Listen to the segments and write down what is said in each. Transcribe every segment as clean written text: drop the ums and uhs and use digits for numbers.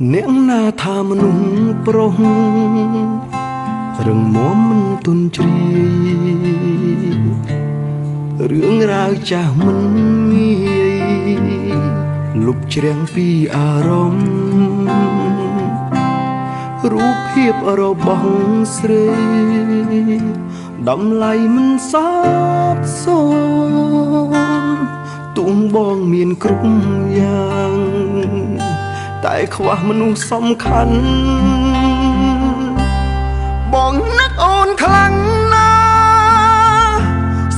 អ្នកណាថាមនុស្សប្រុសរឹងមាំមិនទន់ជ្រាយរឿងរ៉ាវចាស់មិនងាយលុបជ្រាំងពីអារម្មណ៍រូបភាពរបស់ស្រីតម្លៃមិនសោតសូន្យទុំបងមានគ្រប់យ៉ាងតែខ្វះមនុស្សសំខាន់បងនឹកអូនខ្លាំងណាស់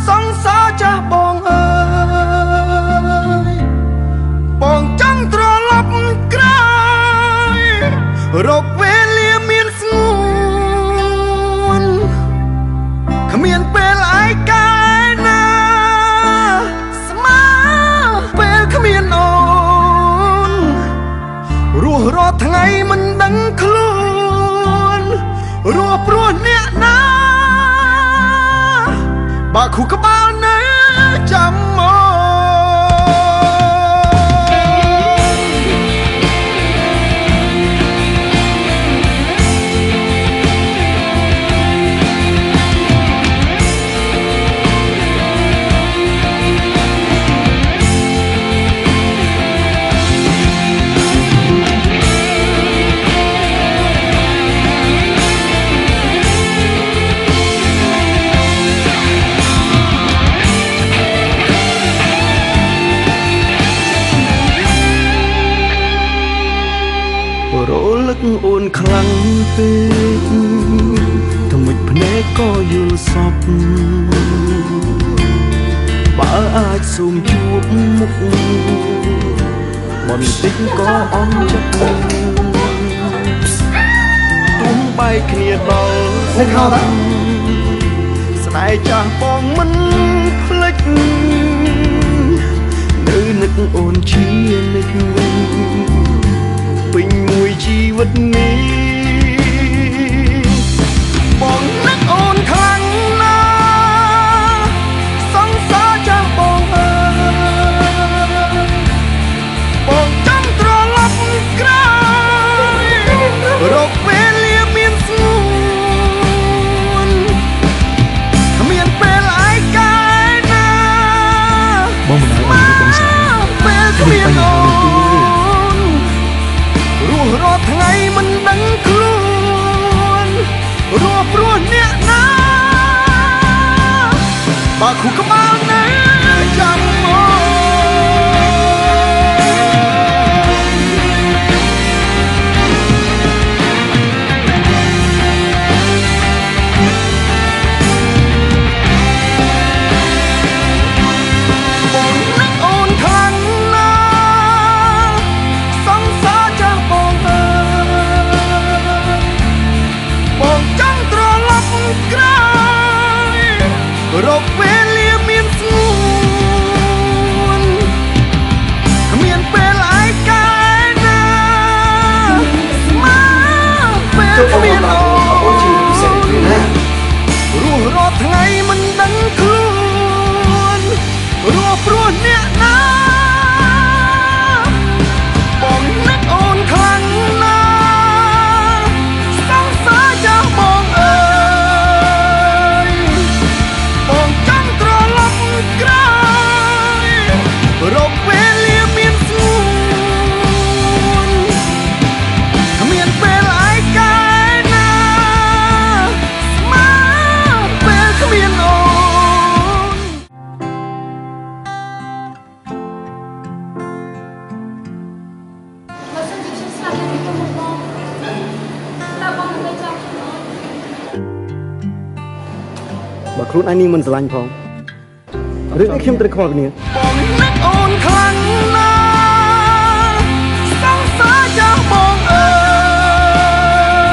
សង្សារចាស់បងអើយបងចង់ត្រឡប់ក្រោយរកវេលាមានស្ងួនគ្មានពេលឯកាយណាស្មើពេលគ្មានអូនរស់រាល់ថ្ងៃមិនដឹងខ្លួនរស់ព្រោះអ្នកណាបើខួរក្បាលនៅចាំមរលឹកអូនខ្លាំងពេកថ្មិចភ្នែកក៏យល់សពបើអាចសូមជួបមុខបន្តិចក៏អន់ចិត្តទុំបែកគ្នាដល់ស្ងប់ស្នេហ៍ចាស់បងមិនភ្លេចនៅនឹកអូនជានិច្ចពេញមួយជីវិតនេះបងនឹកអូនខ្លាំងណាស់សង្សារចាស់បងអើយបងចង់ត្រឡប់ក្រោយរកវេលាមានស្ងួនគ្មានពេលឯកាយណាបងមិនដឹងបងស្នេហ៍ពេលគ្មានអូនរស់រាល់ថ្ងៃមិនដឹងខ្លួនរស់ព្រោះអ្នកណាបើខួរក្បាលនៅចាំមករកវេលាមានស្ងួនគ្មានពេលឯកាយណាស្មើពេលគ្មានអូនរស់រាល់ថ្ងៃមិនដឹងខ្លួនរស់ព្រោះអ្នកណាបងនឹកអូនខ្លាំងណាស់សង្សារចាស់បងអើយបងចង់ត្រឡប់ក្រោយរកវេលាមានស្ងួនគ្មានពេលឯកាយណាស្មើពេលគ្មានអូនបើសិនជាខ្ញុំស្លាប់ទៅទៅមកបងតើបងនឹងចាំខ្ញុំអត់បើខ្លួនឯងនេះមិនស្រឡាញ់ផងរឿងអីខ្ញុំត្រូវខ្វល់គ្នាបងនឹកអូនខ្លាំងណាស់សង្សារចាស់បងអើ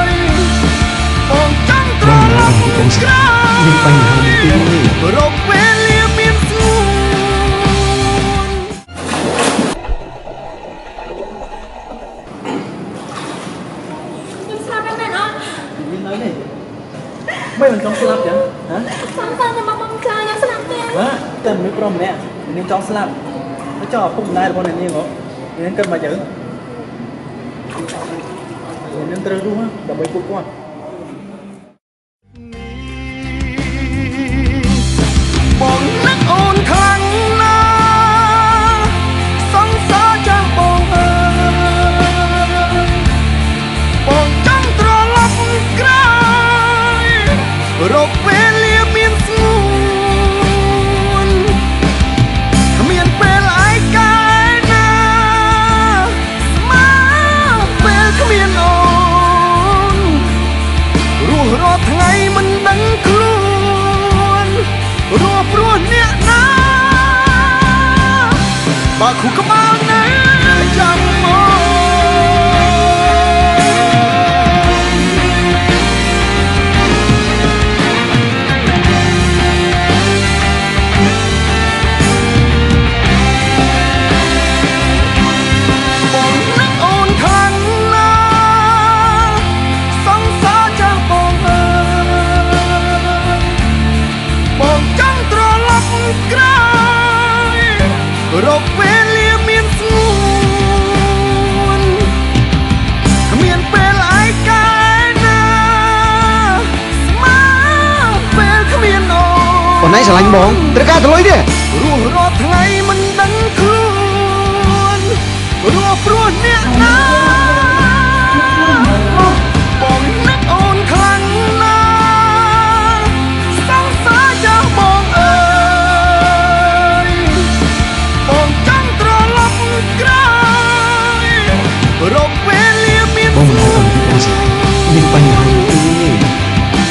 យបងចង់ត្រឡប់ក្រោយមានបញ្ហានេះទេរកវេលាមានស្ងួនខ្ញុំស្លាប់មែនអត់មាននៅនេះមិនចង់ស្លាប់ចឹងហ៎សង្សារតែមកបងចាខ្ញុំស្លាប់ទេតែមនុស្សប្រុសម្នាក់នាងចង់ស្លាប់ទៅចោលឪពុកម្ដាយរបស់នាងហ៎នាងគិតមកចឹង Yang terus tu ha, dah baik kuat. បងនឹកអូនខ្លាំងណាស់សង្សារចាស់បងអើយបងចង់ត្រឡប់ក្រោយរកពេលលាមានស្ងួនគ្មានពេលឯកាយណាស្មើពេលគ្មានអូនរស់រាល់ថ្ងៃមិនដឹងខ្លួនរស់ព្រោះអ្នកណាបើខួរក្បាលនៅចាំមកបងនឹកអូនខ្លាំងណាស់សង្សារចាស់បងអើយបងចង់ត្រឡប់ក្រោយរកពេលលាមានស្ងួនគ្មានពេលឯកាយណាស្មើពេលគ្មានអូន Còn nãy sẽ lạnh bóng, tất cả tôi đi. រស់រាល់ថ្ងៃមិនដឹងខ្លួនរស់ព្រោះអ្នកណាបងនឹកអូនខ្លាំងណាស់សង្សារចាស់បងអើយបងចង់ត្រឡប់ក្រោយរកពេលលាមាន Bóng mình còn đi sao? Nhưng bánh này đi.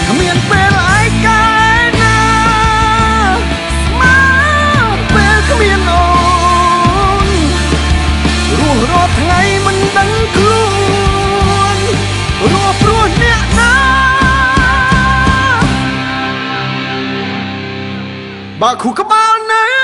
គ្មានពេលឯកាយណាស្មើពេលគ្មានអូនរស់រាល់ថ្ងៃមិនដឹងខ្លួនរស់ព្រោះអ្នកណាបើខួរក្បាលនៅ